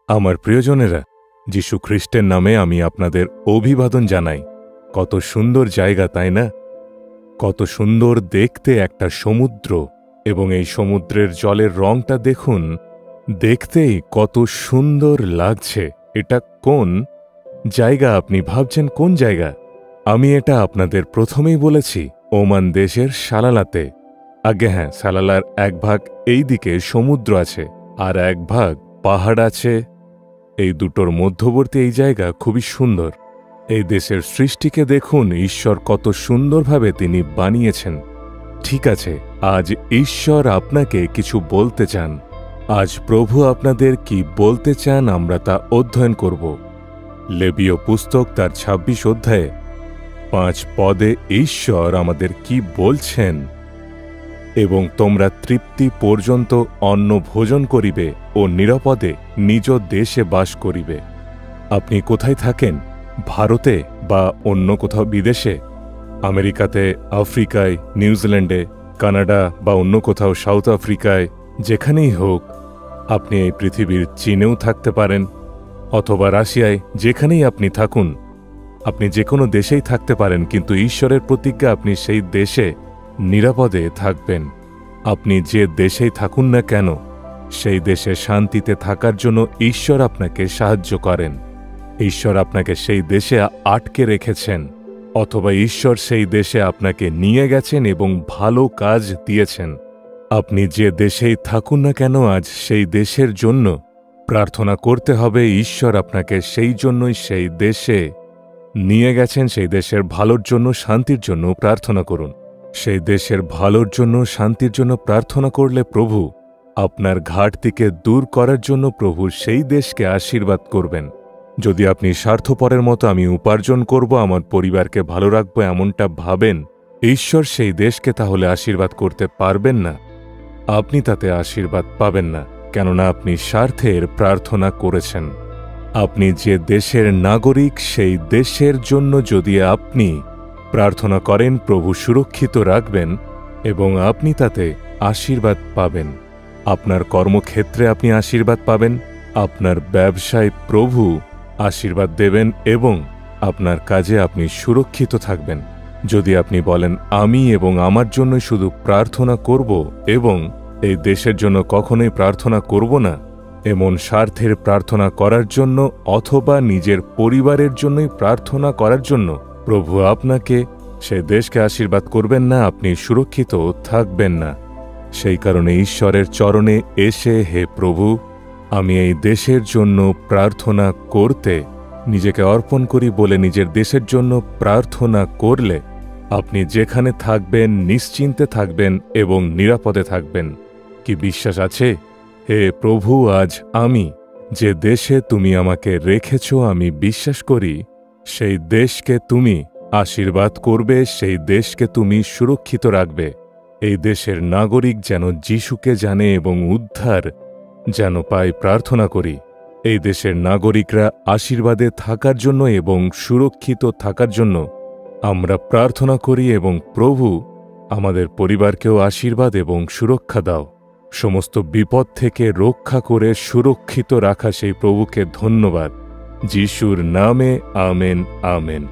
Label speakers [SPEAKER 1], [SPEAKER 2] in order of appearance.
[SPEAKER 1] আমার প্রিয়জনেরা, যীশু খ্রিস্টের নামে আমি আপনাদের অভিবাদন জানাই। কত সুন্দর জায়গা, তাই না? কত সুন্দর দেখতে একটা সমুদ্র, এবং এই সমুদ্রের জলের রংটা দেখুন, দেখতেই কত সুন্দর লাগছে। এটা কোন জায়গা? আপনি ভাবছেন কোন জায়গা? আমি এটা আপনাদের প্রথমেই বলেছি, ওমান দেশের সালালাতে। আগে হ্যাঁ, সালালার এক ভাগ এই দিকে সমুদ্র আছে, আর এক ভাগ পাহাড় আছে। এই দুটোর মধ্যবর্তী এই জায়গা খুবই সুন্দর। এই দেশের সৃষ্টিকে দেখুন, ঈশ্বর কত সুন্দরভাবে তিনি বানিয়েছেন। ঠিক আছে, আজ ঈশ্বর আপনাকে কিছু বলতে চান। আজ প্রভু আপনাদের কি বলতে চান, আমরা তা অধ্যয়ন করব। লেবীয় পুস্তক তার ২৬ অধ্যায়ে ৫ পদে ঈশ্বর আমাদের কি বলছেন, এবং তোমরা তৃপ্তি পর্যন্ত অন্ন ভোজন করিবে ও নিরাপদে নিজ দেশে বাস করিবে। আপনি কোথায় থাকেন? ভারতে বা অন্য কোথাও বিদেশে? আমেরিকাতে, আফ্রিকায়, নিউজিল্যান্ডে, কানাডা বা অন্য কোথাও সাউথ আফ্রিকায়, যেখানেই হোক। আপনি এই পৃথিবীর চীনেও থাকতে পারেন, অথবা রাশিয়ায়। যেখানেই আপনি থাকুন, আপনি যে কোনো দেশেই থাকতে পারেন, কিন্তু ঈশ্বরের প্রতিজ্ঞা আপনি সেই দেশে নিরাপদে থাকবেন। আপনি যে দেশেই থাকুন না কেন, সেই দেশে শান্তিতে থাকার জন্য ঈশ্বর আপনাকে সাহায্য করেন। ঈশ্বর আপনাকে সেই দেশে আটকে রেখেছেন, অথবা ঈশ্বর সেই দেশে আপনাকে নিয়ে গেছেন এবং ভালো কাজ দিয়েছেন। আপনি যে দেশেই থাকুন না কেন, আজ সেই দেশের জন্য প্রার্থনা করতে হবে। ঈশ্বর আপনাকে সেই জন্যই সেই দেশে নিয়ে গেছেন। সেই দেশের ভালোর জন্য, শান্তির জন্য প্রার্থনা করুন। সেই দেশের ভালোর জন্য, শান্তির জন্য প্রার্থনা করলে প্রভু আপনার ঘাটতিকে দূর করার জন্য প্রভু সেই দেশকে আশীর্বাদ করবেন। যদি আপনি স্বার্থপরের মতো আমি উপার্জন করব, আমার পরিবারকে ভালো রাখবো এমনটা ভাবেন, ঈশ্বর সেই দেশকে তাহলে আশীর্বাদ করতে পারবেন না। আপনি তাতে আশীর্বাদ পাবেন না, কেননা আপনি স্বার্থের প্রার্থনা করেছেন। আপনি যে দেশের নাগরিক, সেই দেশের জন্য যদি আপনি প্রার্থনা করেন, প্রভু সুরক্ষিত রাখবেন এবং আপনি তাতে আশীর্বাদ পাবেন। আপনার কর্মক্ষেত্রে আপনি আশীর্বাদ পাবেন, আপনার ব্যবসায় প্রভু আশীর্বাদ দেবেন এবং আপনার কাজে আপনি সুরক্ষিত থাকবেন। যদি আপনি বলেন আমি এবং আমার জন্যই শুধু প্রার্থনা করব এবং এই দেশের জন্য কখনোই প্রার্থনা করব না, এমন স্বার্থের প্রার্থনা করার জন্য অথবা নিজের পরিবারের জন্যই প্রার্থনা করার জন্য প্রভু আপনাকে সে দেশকে আশীর্বাদ করবেন না, আপনি সুরক্ষিত থাকবেন না। সেই কারণে ঈশ্বরের চরণে এসে, হে প্রভু, আমি এই দেশের জন্য প্রার্থনা করতে নিজেকে অর্পণ করি বলে নিজের দেশের জন্য প্রার্থনা করলে আপনি যেখানে থাকবেন নিশ্চিন্তে থাকবেন এবং নিরাপদে থাকবেন। কি বিশ্বাস আছে? হে প্রভু, আজ আমি যে দেশে তুমি আমাকে রেখেছ, আমি বিশ্বাস করি সেই দেশকে তুমি আশীর্বাদ করবে, সেই দেশকে তুমি সুরক্ষিত রাখবে। এই দেশের নাগরিক যেন যিশুকে জানে এবং উদ্ধার যেন পায়, প্রার্থনা করি। এই দেশের নাগরিকরা আশীর্বাদে থাকার জন্য এবং সুরক্ষিত থাকার জন্য আমরা প্রার্থনা করি, এবং প্রভু আমাদের পরিবারকেও আশীর্বাদ এবং সুরক্ষা দাও। সমস্ত বিপদ থেকে রক্ষা করে সুরক্ষিত রাখা সেই প্রভুকে ধন্যবাদ। যিশুর নামে আমেন, আমেন।